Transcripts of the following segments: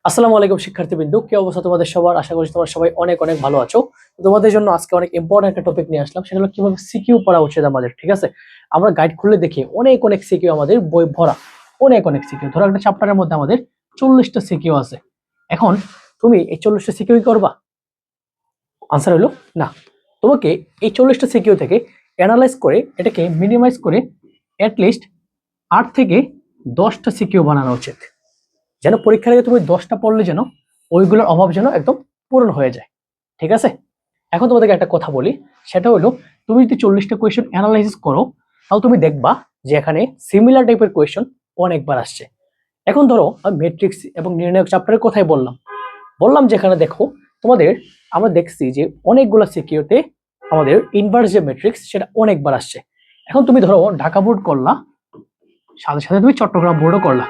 আসসালামু আলাইকুম শিক্ষার্থীবৃন্দ, কি অবস্থা তোমাদের সবার? আশা করি তোমরা সবাই অনেক অনেক ভালো আছো। তোমাদের জন্য আজকে অনেক ইম্পর্টেন্ট একটা টপিক নিয়ে আসলাম, সেটা হলো কিভাবে সিকিউ পড়া উচিত আমাদের। ঠিক আছে, আমরা গাইড খুললে দেখি অনেক অনেক সিকিউ আমাদের বই ভরা, অনেক অনেক সিকিউ। ধরো একটা চ্যাপ্টারের মধ্যে আমাদের 40টা সিকিউ আছে। এখন তুমি এই 40টা সিকিউ করবা? আনসার হলো না। তোমাকে এই 40টা সিকিউ থেকে অ্যানালাইজ করে এটাকে মিনিমাইজ করে অ্যাটলিস্ট 8 থেকে 10টা সিকিউ বানানো উচিত, যেন পরীক্ষার আগে তুমি 10টা পড়লে যেন ওইগুলোর অভাব যেন একদম পূরণ হয়ে যায়। ঠিক আছে, এখন তোমাদেরকে একটা কথা বলি, সেটা হলো তুমি যদি 40টা কোয়েশ্চেন অ্যানালাইসিস করো, তাহলে তুমি দেখবা যে এখানে সিমিলার টাইপের কোয়েশ্চেন অনেকবার আসছে। এখন ধরো আমি ম্যাট্রিক্স এবং নির্ণায়ক চ্যাপ্টারের কথাই বললাম বললাম যে এখানে দেখো তোমাদের, আমরা দেখছি যে অনেকগুলো সিকিউতে আমাদের ইনভার্স যে ম্যাট্রিক্স সেটা অনেকবার আসছে। এখন তুমি ধরো ঢাকা বোর্ড করলা, সাথে সাথে তুমি চট্টগ্রাম বোর্ডও করলা,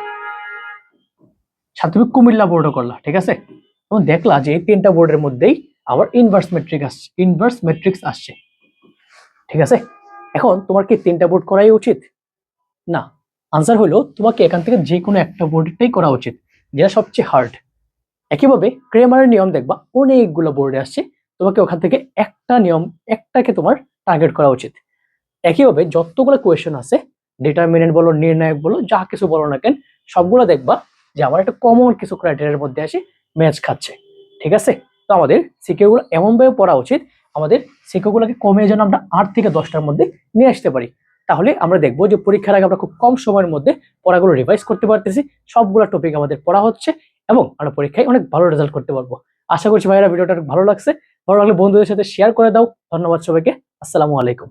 সাথে তুমি কুমিল্লা বোর্ডও করলা। ঠিক আছে, এবং দেখলা যে এই 3টা বোর্ডের মধ্যেই আবার ইনভার্স ম্যাট্রিক্স আসছে। ঠিক আছে, এখন তোমার কি 3টা বোর্ড করাই উচিত? না। আনসার হলো তোমাকে এখান থেকে যে কোনো একটা বোর্ডটাই করা উচিত, যেটা সবচেয়ে হার্ড। একইভাবে ক্রেমারের নিয়ম দেখবা অনেকগুলো বোর্ডে আসছে, তোমাকে ওখান থেকে একটা নিয়ম, একটাকে তোমার টার্গেট করা উচিত। একইভাবে যতগুলো কোয়েশ্চেন আছে, ডিটারমিনেন্ট বলো নির্ণায়ক বলো যা কিছু বলো না কেন, সবগুলো দেখবা যে আমার একটা কমন কিছু ক্রাইটেরিয়ার মধ্যে আসে ম্যাচ খাচ্ছে। ঠিক আছে, তো আমাদের সিকিউ গুলো এমন ভাবে পড়া উচিত, আমাদের সিকিউ গুলোকে কমে যেন আমরা 8 থেকে 10টার মধ্যে নিয়ে আসতে পারি। তাহলে আমরা দেখবো যে পরীক্ষার আগে আমরা খুব কম সময়ের মধ্যে পড়াগুলো রিভাইজ করতে পারতেছি, সবগুলো টপিক আমাদের পড়া হচ্ছে এবং আমরা পরীক্ষায় অনেক ভালো রেজাল্ট করতে পারবো। আশা করছি ভাইরা ভিডিওটা ভালো লাগছে। ভালো লাগলে বন্ধুদের সাথে শেয়ার করে দাও। ধন্যবাদ সবাইকে। আসসালামু আলাইকুম।